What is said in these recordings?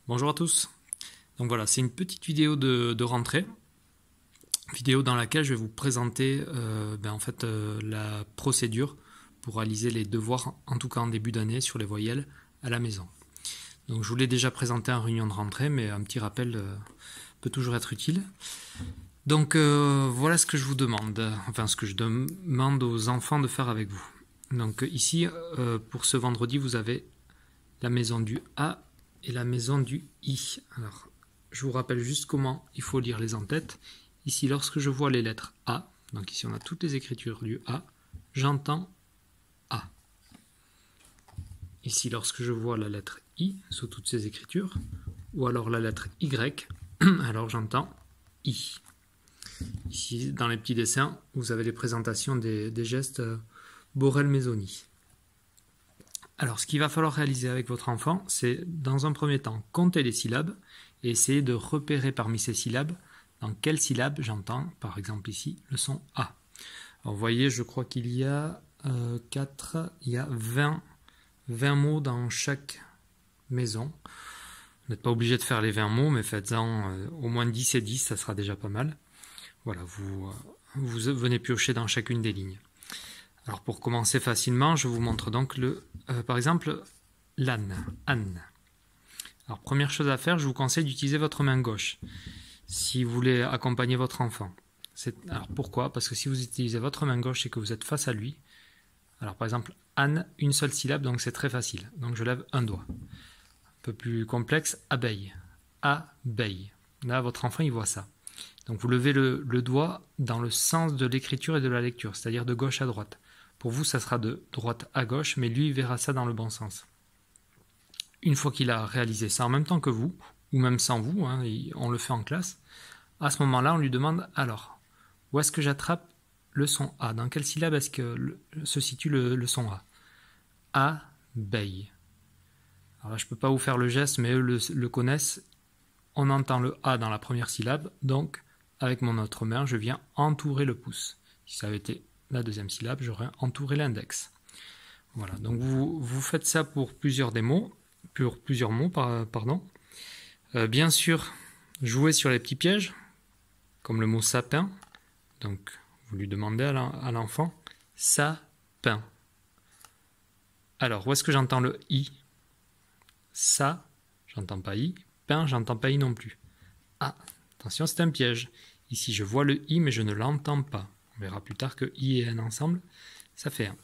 Bonjour à tous. Donc voilà, c'est une petite vidéo de rentrée, vidéo dans laquelle je vais vous présenter la procédure pour réaliser les devoirs, en tout cas en début d'année, sur les voyelles à la maison. Donc je vous l'ai déjà présenté en réunion de rentrée, mais un petit rappel peut toujours être utile. Donc voilà ce que je vous demande, enfin ce que je demande aux enfants de faire avec vous. Donc ici, pour ce vendredi, vous avez la maison du A et la maison du I. Alors, je vous rappelle juste comment il faut lire les en-têtes. Ici, lorsque je vois les lettres A, donc ici on a toutes les écritures du A, j'entends A. Ici, lorsque je vois la lettre I sous toutes ces écritures, ou alors la lettre Y, alors j'entends I. Ici, dans les petits dessins, vous avez les présentations des gestes Borel-Mesoni. Alors, ce qu'il va falloir réaliser avec votre enfant, c'est dans un premier temps compter les syllabes et essayer de repérer parmi ces syllabes dans quelle syllabe j'entends, par exemple ici, le son A. Alors, vous voyez, je crois qu'il y a 20 mots dans chaque maison. Vous n'êtes pas obligé de faire les 20 mots, mais faites-en au moins 10 et 10, ça sera déjà pas mal. Voilà, vous venez piocher dans chacune des lignes. Alors pour commencer facilement, je vous montre donc par exemple l'âne, Anne. Alors première chose à faire, je vous conseille d'utiliser votre main gauche si vous voulez accompagner votre enfant. Alors pourquoi? Parce que si vous utilisez votre main gauche et que vous êtes face à lui, alors par exemple Anne, une seule syllabe, donc c'est très facile. Donc je lève un doigt. Un peu plus complexe, abeille, abeille. Là votre enfant il voit ça. Donc vous levez le doigt dans le sens de l'écriture et de la lecture, c'est-à-dire de gauche à droite. Pour vous, ça sera de droite à gauche, mais lui, il verra ça dans le bon sens. Une fois qu'il a réalisé ça en même temps que vous, ou même sans vous, hein, on le fait en classe, à ce moment-là, on lui demande, alors, où est-ce que j'attrape le son A? Dans quelle syllabe est-ce que se situe le son A? Abeille. Alors là, je ne peux pas vous faire le geste, mais eux le connaissent. On entend le A dans la première syllabe, donc, avec mon autre main, je viens entourer le pouce. Si ça avait été la deuxième syllabe, j'aurais entouré l'index. Voilà, donc vous faites ça pour plusieurs mots. Bien sûr, jouez sur les petits pièges, comme le mot sapin. Donc, vous lui demandez à l'enfant sapin. Alors, où est-ce que j'entends le I? Ça, j'entends pas I. Pain, j'entends pas I non plus. Ah, attention, c'est un piège. Ici, je vois le I, mais je ne l'entends pas. On verra plus tard que I et N ensemble, ça fait 1.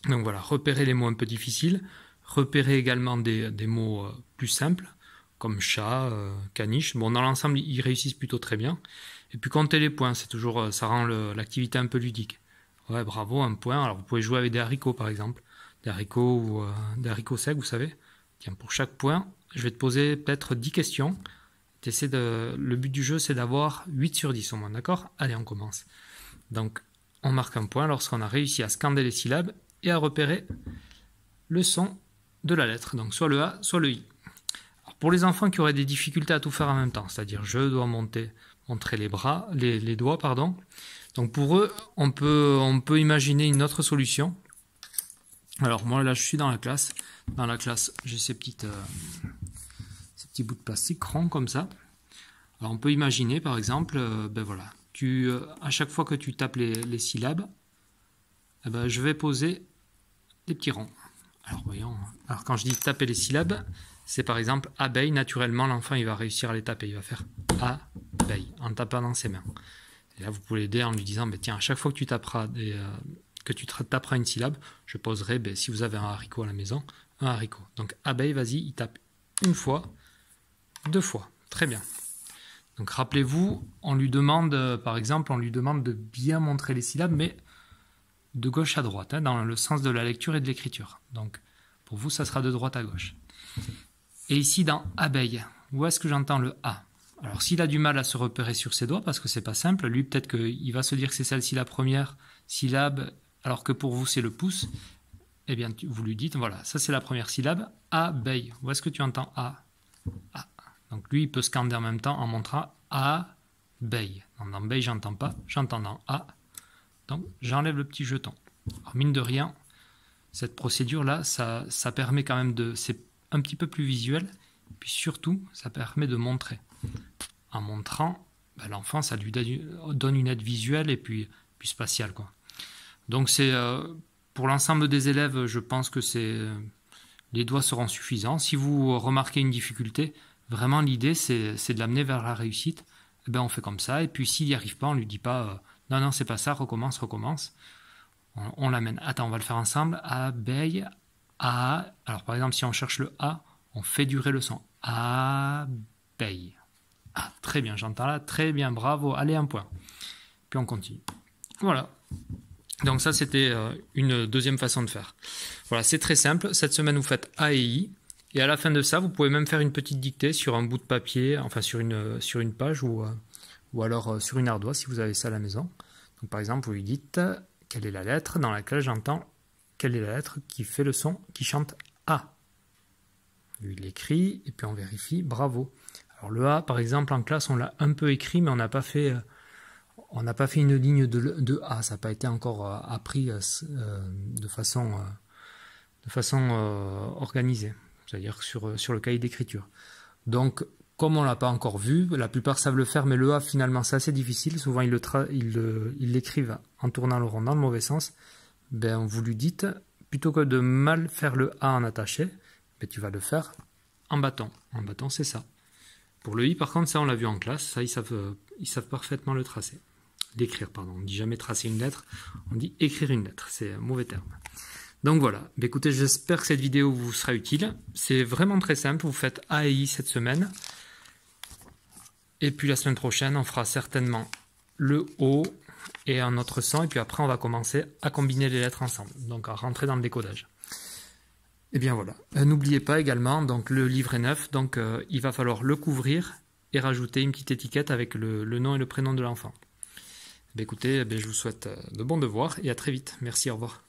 Donc voilà, repérez les mots un peu difficiles. Repérez également des mots plus simples, comme chat, caniche. Bon, dans l'ensemble, ils réussissent plutôt très bien. Et puis comptez les points, c'est toujours, ça rend l'activité un peu ludique. Ouais, bravo, un point. Alors vous pouvez jouer avec des haricots, par exemple. Des haricots ou des haricots secs, vous savez. Tiens, pour chaque point, je vais te poser peut-être 10 questions. Le but du jeu, c'est d'avoir 8 sur 10 au moins, d'accord? Allez, on commence. Donc, on marque un point lorsqu'on a réussi à scander les syllabes et à repérer le son de la lettre. Donc, soit le A, soit le I. Alors, pour les enfants qui auraient des difficultés à tout faire en même temps, c'est-à-dire je dois montrer les doigts, pardon. Donc, pour eux, on peut imaginer une autre solution. Alors, moi, là, je suis dans la classe. Dans la classe, j'ai ces petits bouts de plastique ronds comme ça. Alors on peut imaginer par exemple, à chaque fois que tu tapes les syllabes, je vais poser des petits ronds. Alors voyons. Alors quand je dis taper les syllabes, c'est par exemple abeille. Naturellement, l'enfant il va réussir à les taper. Il va faire abeille en tapant dans ses mains. Et là, vous pouvez l'aider en lui disant, tiens, à chaque fois que tu taperas une syllabe, je poserai, si vous avez un haricot à la maison, un haricot. Donc abeille, vas-y, il tape une fois, 2 fois. Très bien. Donc rappelez-vous, on lui demande de bien montrer les syllabes, mais de gauche à droite, hein, dans le sens de la lecture et de l'écriture. Donc pour vous, ça sera de droite à gauche. Et ici, dans abeille, où est-ce que j'entends le A? Alors s'il a du mal à se repérer sur ses doigts, parce que c'est pas simple, lui peut-être qu'il va se dire que c'est celle-ci la première syllabe, alors que pour vous c'est le pouce, eh bien vous lui dites, voilà, ça c'est la première syllabe, abeille. Où est-ce que tu entends A? A. Donc lui, il peut scander en même temps en montrant abeille. Dans abeille, j'entends pas, j'entends dans A. Donc j'enlève le petit jeton. Alors, mine de rien, cette procédure-là, ça permet quand même c'est un petit peu plus visuel puis surtout, ça permet de montrer. En montrant, l'enfant, ça lui donne une aide visuelle et puis spatiale, quoi. Donc c'est pour l'ensemble des élèves, je pense que les doigts seront suffisants. Si vous remarquez une difficulté, vraiment l'idée c'est de l'amener vers la réussite. Eh ben, on fait comme ça, et puis s'il n'y arrive pas, on ne lui dit pas non, c'est pas ça, recommence. On l'amène. Attends, on va le faire ensemble. Abeille, A. Alors par exemple, si on cherche le A, on fait durer le son. Abeille. Ah, très bien, j'entends là, très bien, bravo, allez, un point. Puis on continue. Voilà. Donc ça, c'était une deuxième façon de faire. Voilà, c'est très simple. Cette semaine, vous faites A et I. Et à la fin de ça, vous pouvez même faire une petite dictée sur un bout de papier, enfin sur une page ou alors sur une ardoise si vous avez ça à la maison. Donc par exemple, vous lui dites quelle est la lettre dans laquelle j'entends, quelle est la lettre qui fait le son, qui chante A. Lui, il l'écrit et puis on vérifie, bravo. Alors le A, par exemple, en classe, on l'a un peu écrit, mais on n'a pas fait une ligne de A. Ça n'a pas été encore appris de façon organisée. C'est-à-dire sur le cahier d'écriture. Donc, comme on ne l'a pas encore vu, la plupart savent le faire, mais le A, finalement, c'est assez difficile. Souvent, ils l'écrivent en tournant le rond dans le mauvais sens. Ben, vous lui dites, plutôt que de mal faire le A en attaché, ben, tu vas le faire en bâton. En bâton, c'est ça. Pour le I, par contre, ça, on l'a vu en classe. Ça, ils savent parfaitement le tracer. L'écrire, pardon. On ne dit jamais tracer une lettre, on dit écrire une lettre. C'est un mauvais terme. Donc voilà, écoutez, j'espère que cette vidéo vous sera utile. C'est vraiment très simple, vous faites A et I cette semaine. Et puis la semaine prochaine, on fera certainement le O et un autre son. Et puis après, on va commencer à combiner les lettres ensemble, donc à rentrer dans le décodage. Et bien voilà, n'oubliez pas également, donc le livre est neuf, donc il va falloir le couvrir et rajouter une petite étiquette avec le nom et le prénom de l'enfant. Écoutez, je vous souhaite de bons devoirs et à très vite. Merci, au revoir.